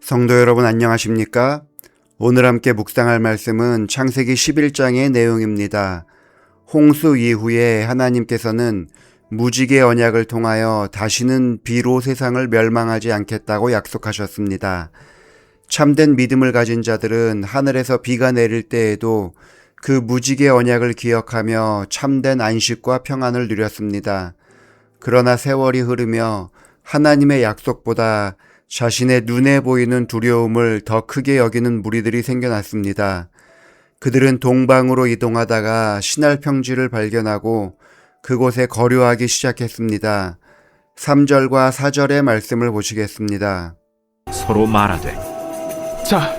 성도 여러분 안녕하십니까? 오늘 함께 묵상할 말씀은 창세기 11장의 내용입니다. 홍수 이후에 하나님께서는 무지개 언약을 통하여 다시는 비로 세상을 멸망하지 않겠다고 약속하셨습니다. 참된 믿음을 가진 자들은 하늘에서 비가 내릴 때에도 그 무지개 언약을 기억하며 참된 안식과 평안을 누렸습니다. 그러나 세월이 흐르며 하나님의 약속보다 자신의 눈에 보이는 두려움을 더 크게 여기는 무리들이 생겨났습니다. 그들은 동방으로 이동하다가 신할 평지를 발견하고 그곳에 거류하기 시작했습니다. 3절과 4절의 말씀을 보시겠습니다. 서로 말하되 자,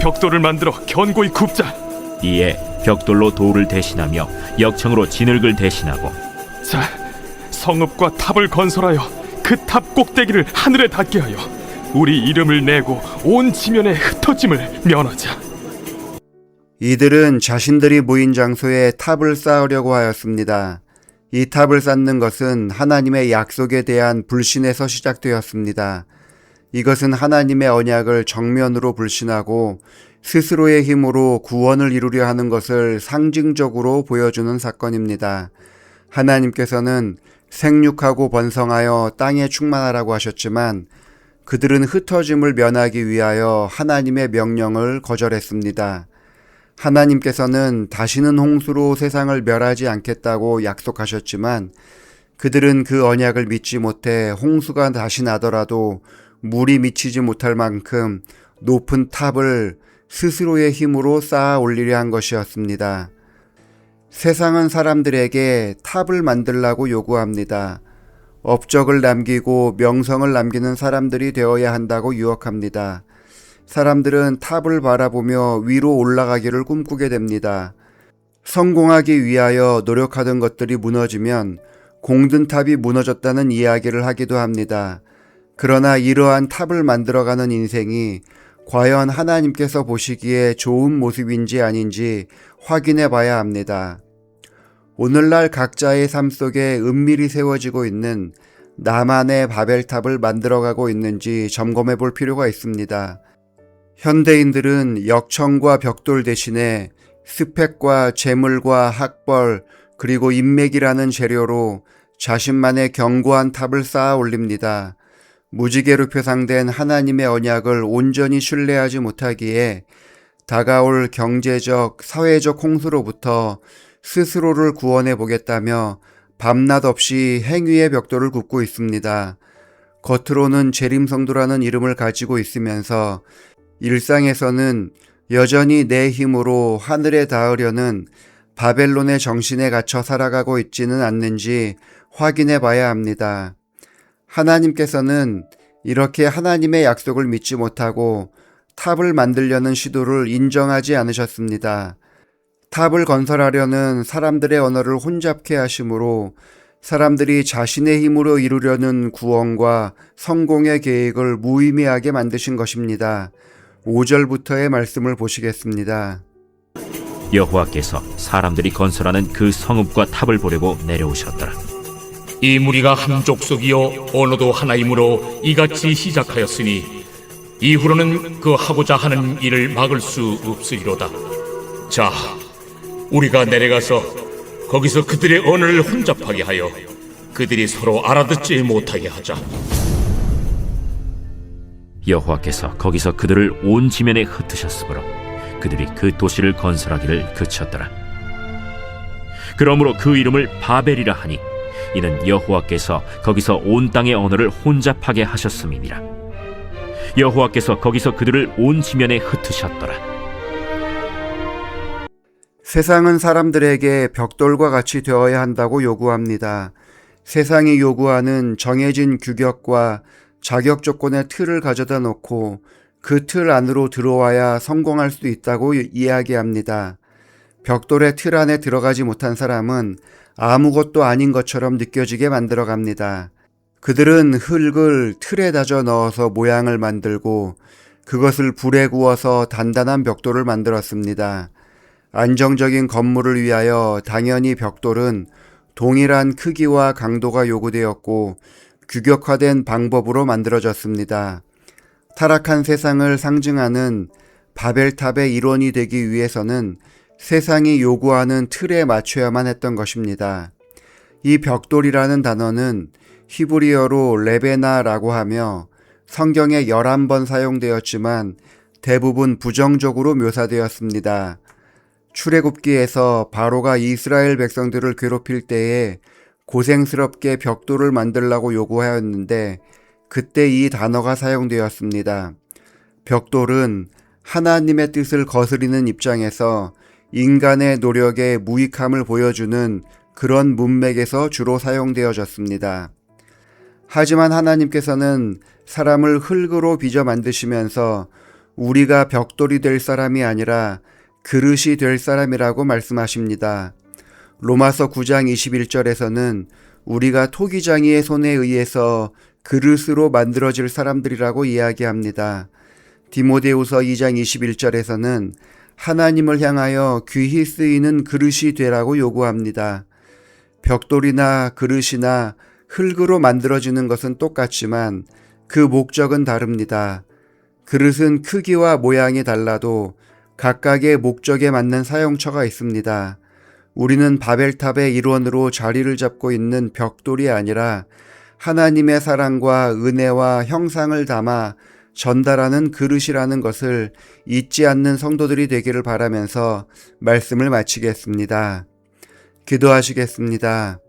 벽돌을 만들어 견고히 굽자. 이에 벽돌로 돌을 대신하며 역청으로 진흙을 대신하고 자, 성읍과 탑을 건설하여 그 탑 꼭대기를 하늘에 닿게 하여 우리 이름을 내고 온 지면에 흩어짐을 면하자. 이들은 자신들이 모인 장소에 탑을 쌓으려고 하였습니다. 이 탑을 쌓는 것은 하나님의 약속에 대한 불신에서 시작되었습니다. 이것은 하나님의 언약을 정면으로 불신하고 스스로의 힘으로 구원을 이루려 하는 것을 상징적으로 보여주는 사건입니다. 하나님께서는 생육하고 번성하여 땅에 충만하라고 하셨지만 그들은 흩어짐을 면하기 위하여 하나님의 명령을 거절했습니다. 하나님께서는 다시는 홍수로 세상을 멸하지 않겠다고 약속하셨지만 그들은 그 언약을 믿지 못해 홍수가 다시 나더라도 물이 미치지 못할 만큼 높은 탑을 스스로의 힘으로 쌓아 올리려 한 것이었습니다. 세상은 사람들에게 탑을 만들라고 요구합니다. 업적을 남기고 명성을 남기는 사람들이 되어야 한다고 유혹합니다. 사람들은 탑을 바라보며 위로 올라가기를 꿈꾸게 됩니다. 성공하기 위하여 노력하던 것들이 무너지면 공든탑이 무너졌다는 이야기를 하기도 합니다. 그러나 이러한 탑을 만들어가는 인생이 과연 하나님께서 보시기에 좋은 모습인지 아닌지 확인해 봐야 합니다. 오늘날 각자의 삶 속에 은밀히 세워지고 있는 나만의 바벨탑을 만들어가고 있는지 점검해 볼 필요가 있습니다. 현대인들은 역청과 벽돌 대신에 스펙과 재물과 학벌 그리고 인맥이라는 재료로 자신만의 견고한 탑을 쌓아 올립니다. 무지개로 표상된 하나님의 언약을 온전히 신뢰하지 못하기에 다가올 경제적, 사회적 홍수로부터 스스로를 구원해 보겠다며 밤낮 없이 행위의 벽돌을 굽고 있습니다. 겉으로는 재림성도라는 이름을 가지고 있으면서 일상에서는 여전히 내 힘으로 하늘에 닿으려는 바벨론의 정신에 갇혀 살아가고 있지는 않는지 확인해 봐야 합니다. 하나님께서는 이렇게 하나님의 약속을 믿지 못하고 탑을 만들려는 시도를 인정하지 않으셨습니다. 탑을 건설하려는 사람들의 언어를 혼잡케 하심으로 사람들이 자신의 힘으로 이루려는 구원과 성공의 계획을 무의미하게 만드신 것입니다. 5절부터의 말씀을 보시겠습니다. 여호와께서 사람들이 건설하는 그 성읍과 탑을 보려고 내려오셨더라. 이 무리가 한 족속이요 언어도 하나이므로 이같이 시작하였으니 이후로는 그 하고자 하는 일을 막을 수 없으리로다. 자, 우리가 내려가서 거기서 그들의 언어를 혼잡하게 하여 그들이 서로 알아듣지 못하게 하자. 여호와께서 거기서 그들을 온 지면에 흩으셨으므로 그들이 그 도시를 건설하기를 그쳤더라. 그러므로 그 이름을 바벨이라 하니 이는 여호와께서 거기서 온 땅의 언어를 혼잡하게 하셨음이니라. 여호와께서 거기서 그들을 온 지면에 흩으셨더라. 세상은 사람들에게 벽돌과 같이 되어야 한다고 요구합니다. 세상이 요구하는 정해진 규격과 자격 조건의 틀을 가져다 놓고 그 틀 안으로 들어와야 성공할 수 있다고 이야기합니다. 벽돌의 틀 안에 들어가지 못한 사람은 아무것도 아닌 것처럼 느껴지게 만들어갑니다. 그들은 흙을 틀에 다져 넣어서 모양을 만들고 그것을 불에 구워서 단단한 벽돌을 만들었습니다. 안정적인 건물을 위하여 당연히 벽돌은 동일한 크기와 강도가 요구되었고 규격화된 방법으로 만들어졌습니다. 타락한 세상을 상징하는 바벨탑의 일원이 되기 위해서는 세상이 요구하는 틀에 맞춰야만 했던 것입니다. 이 벽돌이라는 단어는 히브리어로 레베나라고 하며 성경에 11번 사용되었지만 대부분 부정적으로 묘사되었습니다. 출애굽기에서 바로가 이스라엘 백성들을 괴롭힐 때에 고생스럽게 벽돌을 만들라고 요구하였는데 그때 이 단어가 사용되었습니다. 벽돌은 하나님의 뜻을 거스리는 입장에서 인간의 노력의 무익함을 보여주는 그런 문맥에서 주로 사용되어졌습니다. 하지만 하나님께서는 사람을 흙으로 빚어 만드시면서 우리가 벽돌이 될 사람이 아니라 그릇이 될 사람이라고 말씀하십니다. 로마서 9장 21절에서는 우리가 토기장이의 손에 의해서 그릇으로 만들어질 사람들이라고 이야기합니다. 디모데후서 2장 21절에서는 하나님을 향하여 귀히 쓰이는 그릇이 되라고 요구합니다. 벽돌이나 그릇이나 흙으로 만들어지는 것은 똑같지만 그 목적은 다릅니다. 그릇은 크기와 모양이 달라도 각각의 목적에 맞는 사용처가 있습니다. 우리는 바벨탑의 일원으로 자리를 잡고 있는 벽돌이 아니라 하나님의 사랑과 은혜와 형상을 담아 전달하는 그릇이라는 것을 잊지 않는 성도들이 되기를 바라면서 말씀을 마치겠습니다. 기도하시겠습니다.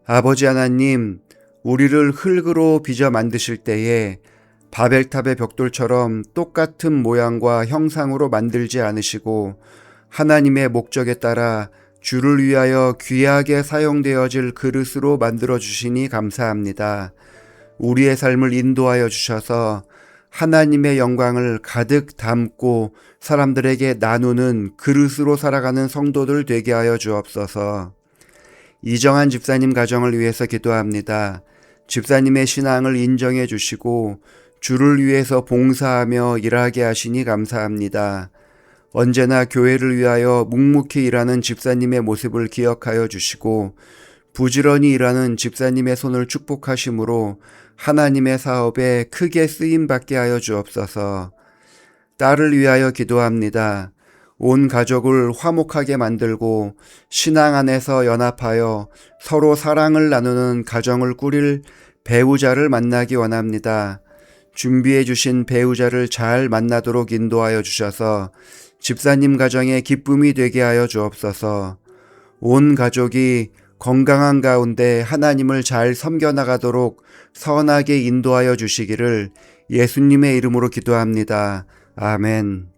아버지 하나님, 우리를 흙으로 빚어 만드실 때에 바벨탑의 벽돌처럼 똑같은 모양과 형상으로 만들지 않으시고 하나님의 목적에 따라 주를 위하여 귀하게 사용되어질 그릇으로 만들어 주시니 감사합니다. 우리의 삶을 인도하여 주셔서 하나님의 영광을 가득 담고 사람들에게 나누는 그릇으로 살아가는 성도들 되게 하여 주옵소서. 이정한 집사님 가정을 위해서 기도합니다. 집사님의 신앙을 인정해 주시고 주를 위해서 봉사하며 일하게 하시니 감사합니다. 언제나 교회를 위하여 묵묵히 일하는 집사님의 모습을 기억하여 주시고 부지런히 일하는 집사님의 손을 축복하심으로 하나님의 사업에 크게 쓰임받게 하여 주옵소서. 딸을 위하여 기도합니다. 온 가족을 화목하게 만들고 신앙 안에서 연합하여 서로 사랑을 나누는 가정을 꾸릴 배우자를 만나기 원합니다. 준비해 주신 배우자를 잘 만나도록 인도하여 주셔서 집사님 가정의 기쁨이 되게 하여 주옵소서. 온 가족이 건강한 가운데 하나님을 잘 섬겨나가도록 선하게 인도하여 주시기를 예수님의 이름으로 기도합니다. 아멘.